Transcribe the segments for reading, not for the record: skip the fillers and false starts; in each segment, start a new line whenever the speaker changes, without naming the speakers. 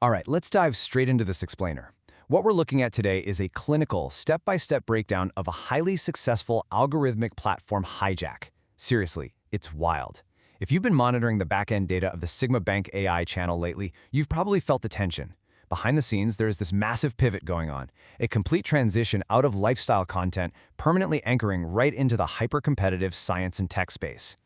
All right, let's dive straight into this explainer. What we're looking at today is a clinical, step-by-step breakdown of a highly successful algorithmic platform hijack. Seriously, it's wild. If you've been monitoring the back-end data of the Sigma BankAI channel lately, you've probably felt the tension. Behind the scenes, there is this massive pivot going on, a complete transition out of lifestyle content, permanently anchoring right into the hyper-competitive science and tech space.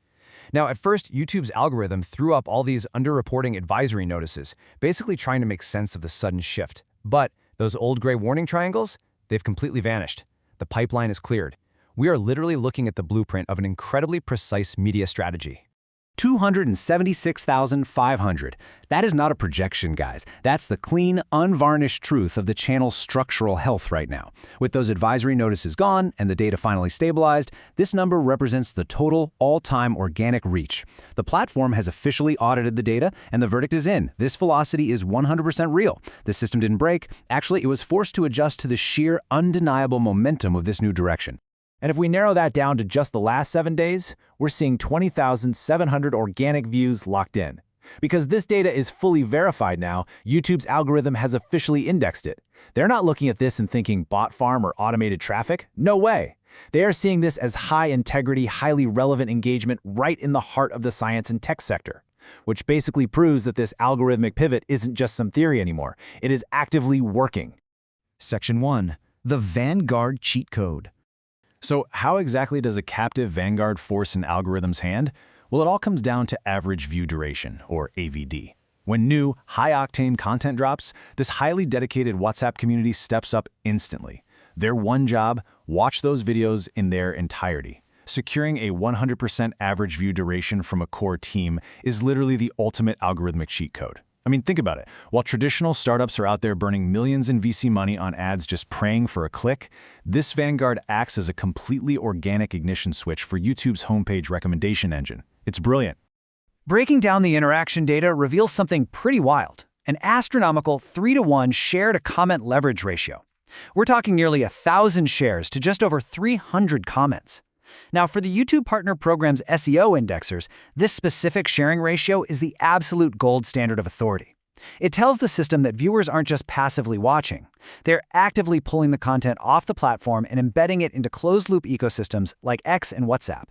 Now, at first, YouTube's algorithm threw up all these underreporting advisory notices, basically trying to make sense of the sudden shift. But those old gray warning triangles, they've completely vanished. The pipeline is cleared. We are literally looking at the blueprint of an incredibly precise media strategy.
276,500. That is not a projection, guys. That's the clean, unvarnished truth of the channel's structural health right now. With those advisory notices gone and the data finally stabilized, this number represents the total, all-time organic reach. The platform has officially audited the data, and the verdict is in. This velocity is 100% real. The system didn't break. Actually, it was forced to adjust to the sheer, undeniable momentum of this new direction.
And if we narrow that down to just the last 7 days, we're seeing 20,700 organic views locked in. Because this data is fully verified now, YouTube's algorithm has officially indexed it. They're not looking at this and thinking bot farm or automated traffic. No way. They are seeing this as high-integrity, highly relevant engagement right in the heart of the science and tech sector, which basically proves that this algorithmic pivot isn't just some theory anymore. It is actively working.
Section 1. The Vanguard Cheat Code.
So how exactly does a captive vanguard force an algorithm's hand? Well, it all comes down to average view duration, or AVD. When new, high-octane content drops, this highly dedicated WhatsApp community steps up instantly. Their one job, watch those videos in their entirety. Securing a 100% average view duration from a core team is literally the ultimate algorithmic cheat code. I mean, think about it. While traditional startups are out there burning millions in VC money on ads just praying for a click, this Vanguard acts as a completely organic ignition switch for YouTube's homepage recommendation engine. It's brilliant.
Breaking down the interaction data reveals something pretty wild. An astronomical 3-to-1 share-to-comment leverage ratio. We're talking nearly 1,000 shares to just over 300 comments. Now, for the YouTube Partner Program's SEO indexers, this specific sharing ratio is the absolute gold standard of authority. It tells the system that viewers aren't just passively watching. They're actively pulling the content off the platform and embedding it into closed-loop ecosystems like X and WhatsApp.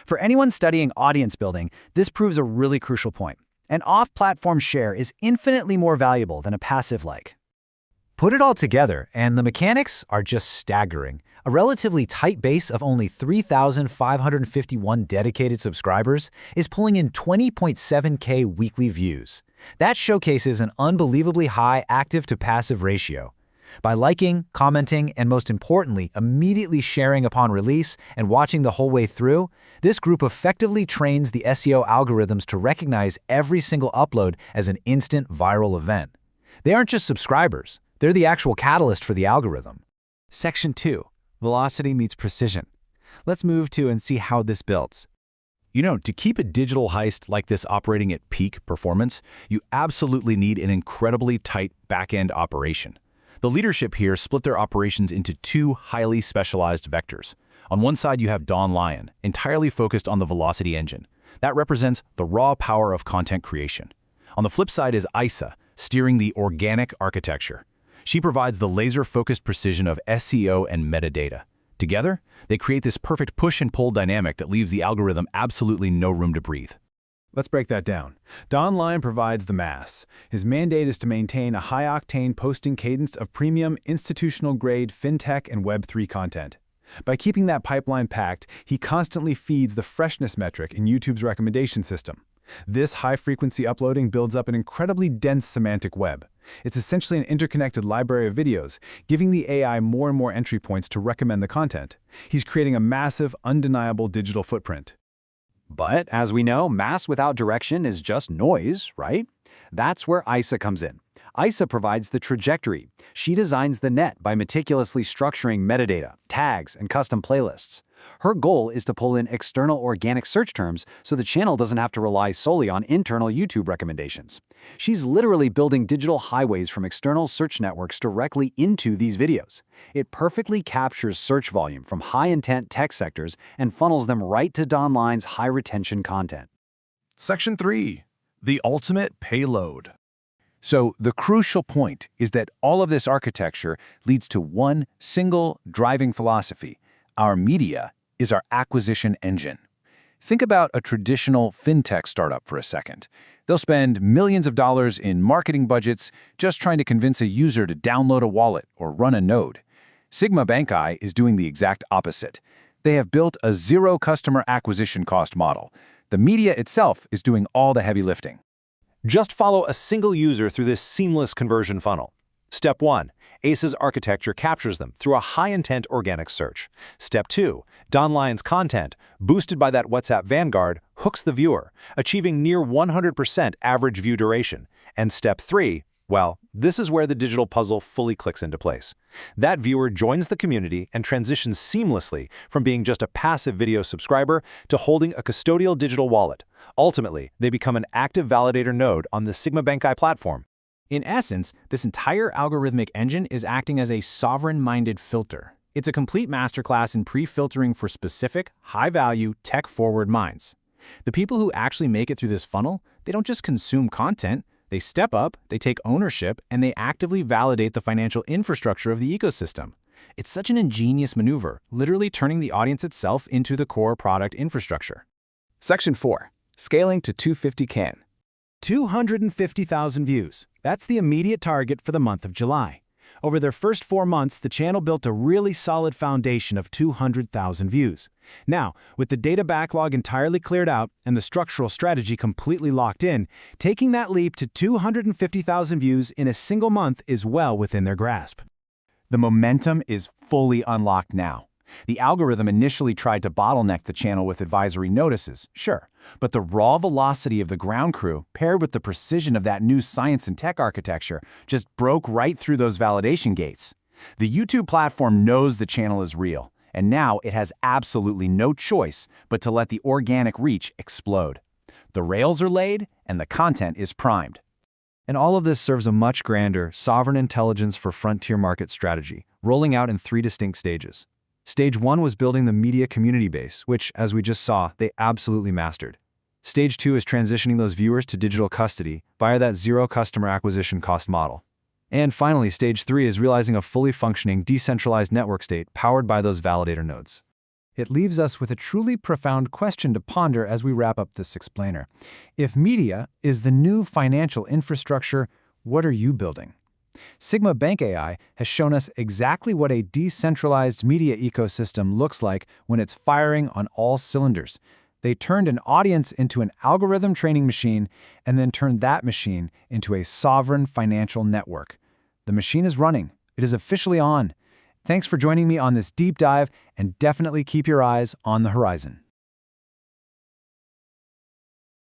For anyone studying audience building, this proves a really crucial point. An off-platform share is infinitely more valuable than a passive like.
Put it all together, and the mechanics are just staggering. A relatively tight base of only 3,551 dedicated subscribers is pulling in 20.7K weekly views. That showcases an unbelievably high active-to-passive ratio. By liking, commenting, and most importantly, immediately sharing upon release and watching the whole way through, this group effectively trains the SEO algorithms to recognize every single upload as an instant viral event. They aren't just subscribers. They're the actual catalyst for the algorithm. Section 2. Velocity meets precision. Let's move to and see how this builds. To keep a digital heist like this operating at peak performance, you absolutely need an incredibly tight back-end operation. The leadership here split their operations into two highly specialized vectors. On one side, you have Dawn Lion, entirely focused on the velocity engine. That represents the raw power of content creation. On the flip side is Isa, steering the organic architecture. She provides the laser-focused precision of SEO and metadata. Together, they create this perfect push and pull dynamic that leaves the algorithm absolutely no room to breathe. Let's break that down. Don Lion provides the mass. His mandate is to maintain a high-octane posting cadence of premium, institutional-grade fintech and Web3 content. By keeping that pipeline packed, he constantly feeds the freshness metric in YouTube's recommendation system. This high-frequency uploading builds up an incredibly dense semantic web. It's essentially an interconnected library of videos, giving the AI more and more entry points to recommend the content. He's creating a massive, undeniable digital footprint.
But, as we know, mass without direction is just noise, right? That's where Isa comes in. Isa provides the trajectory. She designs the net by meticulously structuring metadata, tags, and custom playlists. Her goal is to pull in external organic search terms so the channel doesn't have to rely solely on internal YouTube recommendations. She's literally building digital highways from external search networks directly into these videos. It perfectly captures search volume from high-intent tech sectors and funnels them right to Don Lion's high-retention content.
Section 3. The Ultimate Payload. So the crucial point is that all of this architecture leads to one single driving philosophy. Our media is our acquisition engine. Think about a traditional fintech startup for a second. They'll spend millions of dollars in marketing budgets just trying to convince a user to download a wallet or run a node. BankAI is doing the exact opposite. They have built a zero customer acquisition cost model. The media itself is doing all the heavy lifting.
Just follow a single user through this seamless conversion funnel. Step 1. ACE's architecture captures them through a high-intent organic search. Step 2. Donline's content, boosted by that WhatsApp Vanguard, hooks the viewer, achieving near 100% average view duration. And Step 3, well, this is where the digital puzzle fully clicks into place. That viewer joins the community and transitions seamlessly from being just a passive video subscriber to holding a custodial digital wallet. Ultimately, they become an active validator node on the BankAI platform.
In essence, this entire algorithmic engine is acting as a sovereign-minded filter. It's a complete masterclass in pre-filtering for specific, high-value, tech-forward minds. The people who actually make it through this funnel, they don't just consume content, they step up, they take ownership, and they actively validate the financial infrastructure of the ecosystem. It's such an ingenious maneuver, literally turning the audience itself into the core product infrastructure.
Section 4. Scaling to 250K.
250,000 views. That's the immediate target for the month of July. Over their first 4 months, the channel built a really solid foundation of 200,000 views. Now, with the data backlog entirely cleared out and the structural strategy completely locked in, taking that leap to 250,000 views in a single month is well within their grasp.
The momentum is fully unlocked now. The algorithm initially tried to bottleneck the channel with advisory notices, sure, but the raw velocity of the ground crew, paired with the precision of that new science and tech architecture, just broke right through those validation gates. The YouTube platform knows the channel is real, and now it has absolutely no choice but to let the organic reach explode. The rails are laid, and the content is primed.
And all of this serves a much grander, sovereign intelligence for frontier market strategy, rolling out in 3 distinct stages. Stage 1 was building the media community base, which, as we just saw, they absolutely mastered. Stage 2 is transitioning those viewers to digital custody via that zero customer acquisition cost model. And finally, Stage 3 is realizing a fully functioning, decentralized network state powered by those validator nodes.
It leaves us with a truly profound question to ponder as we wrap up this explainer. If media is the new financial infrastructure, what are you building? BankAI has shown us exactly what a decentralized media ecosystem looks like when it's firing on all cylinders. They turned an audience into an algorithm training machine and then turned that machine into a sovereign financial network. The machine is running. It is officially on. Thanks for joining me on this deep dive, and definitely keep your eyes on the horizon.